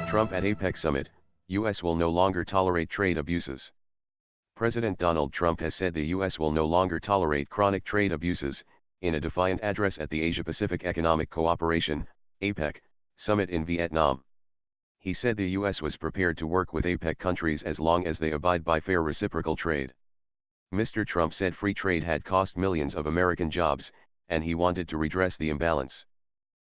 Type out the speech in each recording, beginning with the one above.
Trump at Apec summit, U.S. will no longer tolerate trade abuses. President Donald Trump has said the U.S. will no longer tolerate chronic trade abuses, in a defiant address at the Asia-Pacific Economic Cooperation, APEC, summit in Vietnam. He said the U.S. was prepared to work with APEC countries as long as they abide by fair reciprocal trade. Mr. Trump said free trade had cost millions of American jobs, and he wanted to redress the imbalance.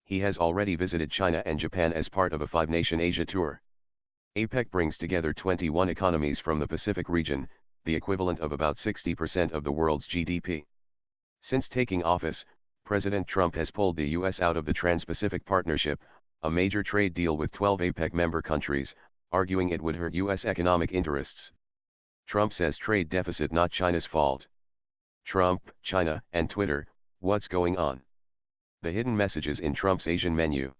He has already visited China and Japan as part of a five-nation Asia tour. APEC brings together 21 economies from the Pacific region, the equivalent of about 60% of the world's GDP. Since taking office, President Trump has pulled the U.S. out of the Trans-Pacific Partnership, a major trade deal with 12 APEC member countries, arguing it would hurt U.S. economic interests. Trump says trade deficit not China's fault. Trump, China, and Twitter, what's going on? The hidden messages in Trump's Asian menu.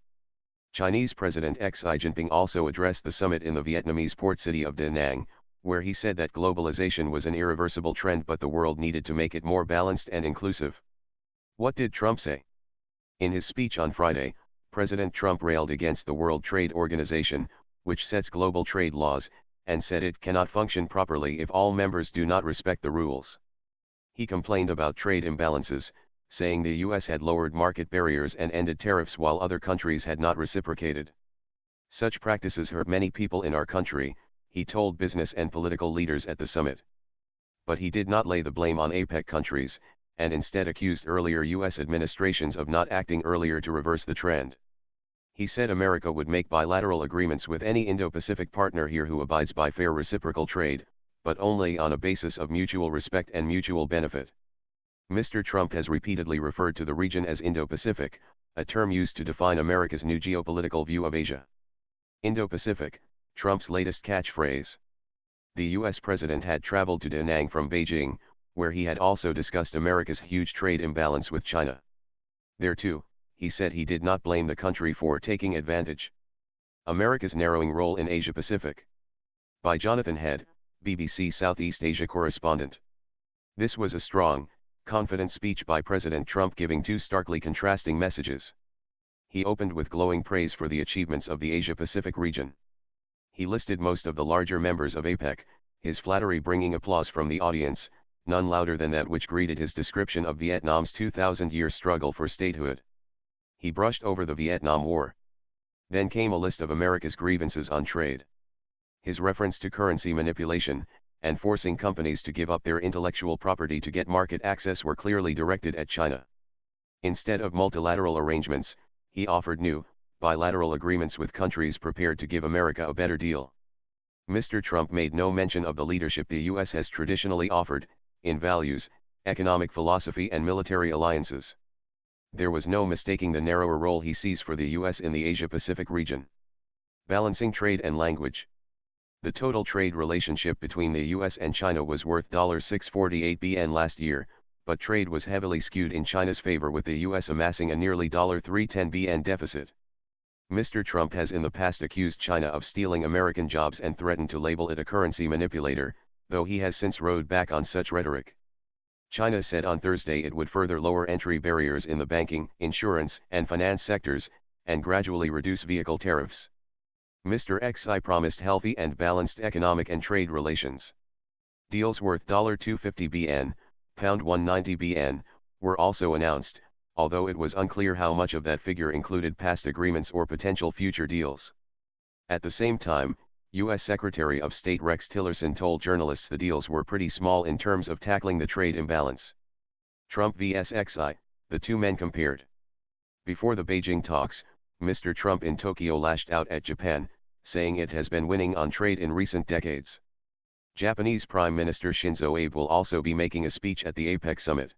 Chinese President Xi Jinping also addressed the summit in the Vietnamese port city of Da Nang, where he said that globalization was an irreversible trend but the world needed to make it more balanced and inclusive. What did Trump say? In his speech on Friday, President Trump railed against the World Trade Organization, which sets global trade laws, and said it cannot function properly if all members do not respect the rules. He complained about trade imbalances, saying the U.S. had lowered market barriers and ended tariffs while other countries had not reciprocated. Such practices hurt many people in our country, he told business and political leaders at the summit. But he did not lay the blame on APEC countries, and instead accused earlier U.S. administrations of not acting earlier to reverse the trend. He said America would make bilateral agreements with any Indo-Pacific partner here who abides by fair reciprocal trade, but only on a basis of mutual respect and mutual benefit. Mr. Trump has repeatedly referred to the region as Indo-Pacific, a term used to define America's new geopolitical view of Asia. Indo-Pacific, Trump's latest catchphrase. The U.S. president had traveled to Da Nang from Beijing, where he had also discussed America's huge trade imbalance with China. There too, he said he did not blame the country for taking advantage. America's narrowing role in Asia-Pacific. By Jonathan Head, BBC Southeast Asia correspondent. This was a strong, confident speech by President Trump giving two starkly contrasting messages. He opened with glowing praise for the achievements of the Asia-Pacific region. He listed most of the larger members of APEC, his flattery bringing applause from the audience, none louder than that which greeted his description of Vietnam's 2,000-year struggle for statehood. He brushed over the Vietnam War. Then came a list of America's grievances on trade. His reference to currency manipulation, and forcing companies to give up their intellectual property to get market access were clearly directed at China. Instead of multilateral arrangements, he offered new, bilateral agreements with countries prepared to give America a better deal. Mr. Trump made no mention of the leadership the U.S. has traditionally offered, in values, economic philosophy and military alliances. There was no mistaking the narrower role he sees for the U.S. in the Asia-Pacific region. Balancing trade and language. The total trade relationship between the U.S. and China was worth $648 billion last year, but trade was heavily skewed in China's favor with the U.S. amassing a nearly $310 billion deficit. Mr. Trump has in the past accused China of stealing American jobs and threatened to label it a currency manipulator, though he has since rode back on such rhetoric. China said on Thursday it would further lower entry barriers in the banking, insurance, and finance sectors, and gradually reduce vehicle tariffs. Mr. Xi promised healthy and balanced economic and trade relations. Deals worth $250 billion, £190 billion, were also announced, although it was unclear how much of that figure included past agreements or potential future deals. At the same time, U.S. Secretary of State Rex Tillerson told journalists the deals were pretty small in terms of tackling the trade imbalance. Trump vs. Xi, the two men compared. Before the Beijing talks, Mr. Trump in Tokyo lashed out at Japan, saying it has been winning on trade in recent decades. Japanese Prime Minister Shinzo Abe will also be making a speech at the APEC summit.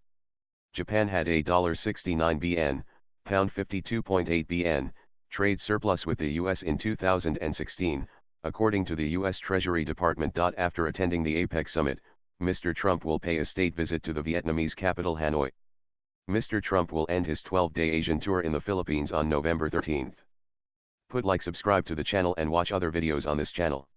Japan had a $69 billion, £52.8 billion, trade surplus with the U.S. in 2016, according to the U.S. Treasury Department. After attending the APEC summit, Mr. Trump will pay a state visit to the Vietnamese capital Hanoi. Mr. Trump will end his 12-day Asian tour in the Philippines on November 13. Subscribe to the channel and watch other videos on this channel.